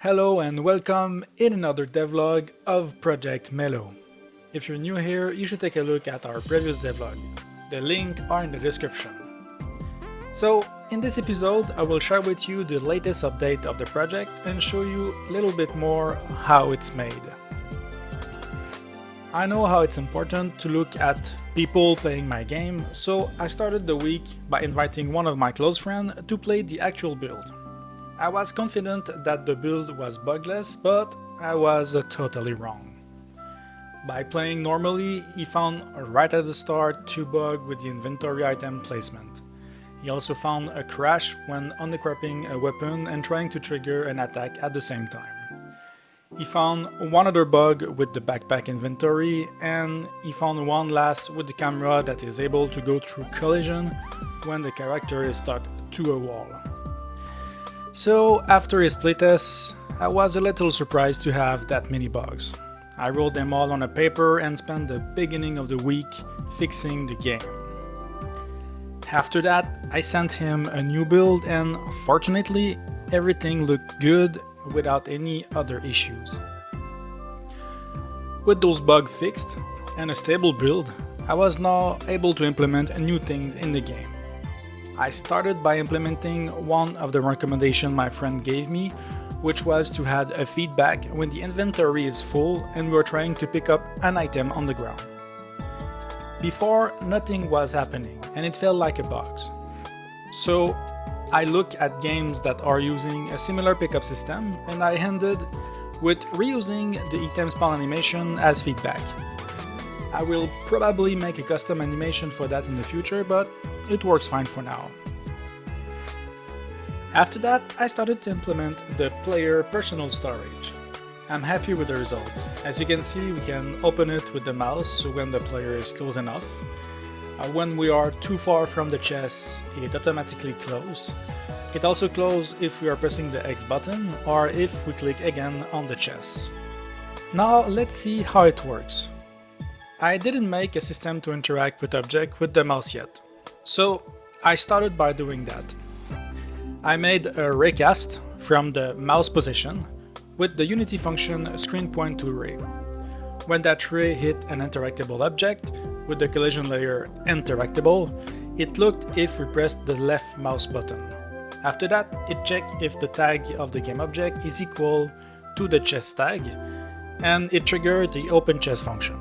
Hello and welcome in another devlog of Project Mellow. If you're new here, you should take a look at our previous devlog. The link are in the description. So, in this episode, I will share with you the latest update of the project and show you a little bit more how it's made. I know how it's important to look at people playing my game, so I started the week by inviting one of my close friends to play the actual build. I was confident that the build was bugless, but I was totally wrong. By playing normally, he found right at the start 2 bugs with the inventory item placement. He also found a crash when unequipping a weapon and trying to trigger an attack at the same time. He found one other bug with the backpack inventory, and he found one last with the camera that is able to go through collision when the character is stuck to a wall. So after his playtests, I was a little surprised to have that many bugs. I wrote them all on a paper and spent the beginning of the week fixing the game. After that, I sent him a new build and fortunately everything looked good without any other issues. With those bugs fixed and a stable build, I was now able to implement new things in the game. I started by implementing one of the recommendations my friend gave me, which was to add a feedback when the inventory is full and we are trying to pick up an item on the ground. Before, nothing was happening and it felt like a bug. So I looked at games that are using a similar pickup system and I ended with reusing the item spawn animation as feedback. I will probably make a custom animation for that in the future, but it works fine for now. After that, I started to implement the player personal storage. I'm happy with the result. As you can see, we can open it with the mouse when the player is close enough. When we are too far from the chest, it automatically closes. It also closes if we are pressing the X button or if we click again on the chest. Now let's see how it works. I didn't make a system to interact with objects with the mouse yet, so I started by doing that. I made a raycast from the mouse position with the Unity function screen point to ray. When that ray hit an interactable object with the collision layer interactable, it looked if we pressed the left mouse button. After that, it checked if the tag of the game object is equal to the chest tag, and it triggered the open chest function.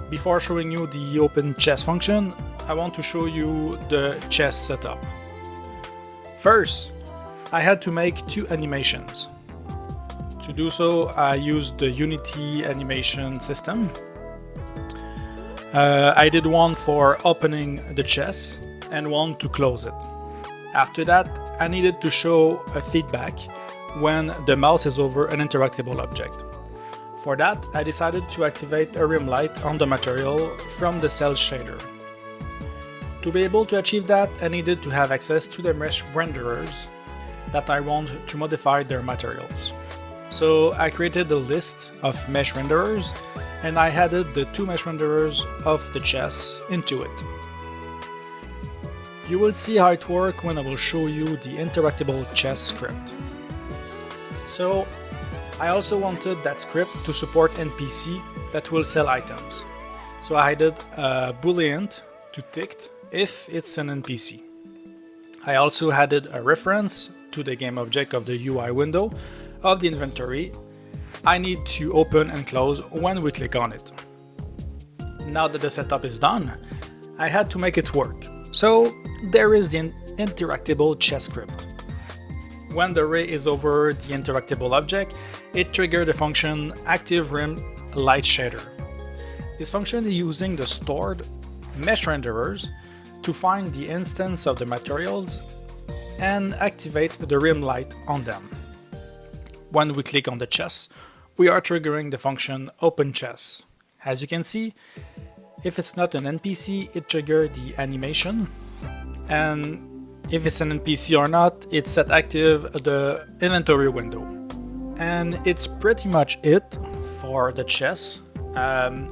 Before showing you the open chest function, I want to show you the chest setup. First, I had to make 2 animations. To do so, I used the Unity animation system. I did one for opening the chest and one to close it. After that, I needed to show a feedback when the mouse is over an interactable object. For that, I decided to activate a rim light on the material from the cell shader. To be able to achieve that, I needed to have access to the mesh renderers that I want to modify their materials. So I created a list of mesh renderers and I added the 2 mesh renderers of the chest into it. You will see how it works when I will show you the interactable chest script. So I also wanted that script to support NPC that will sell items. So I added a boolean to ticked if it's an NPC. I also added a reference to the game object of the UI window of the inventory I need to open and close when we click on it. Now that the setup is done, I had to make it work. So there is the interactable chest script. When the ray is over the interactable object, it triggers the function active rim light shader. This function is using the stored mesh renderers to find the instance of the materials and activate the rim light on them. When we click on the chest, we are triggering the function open chest. As you can see, if it's not an NPC, it triggers the animation, and if it's an NPC or not, it set active the inventory window. And it's pretty much it for the chest.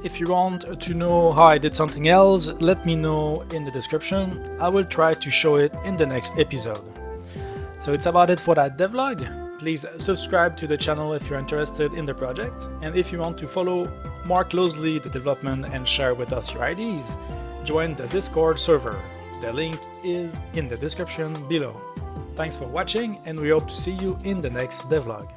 If you want to know how I did something else, let me know in the description. I will try to show it in the next episode. So it's about it for that devlog. Please subscribe to the channel if you're interested in the project, and if you want to follow more closely the development and share with us your ideas, join the Discord server. The link is in the description below. Thanks for watching, and we hope to see you in the next devlog.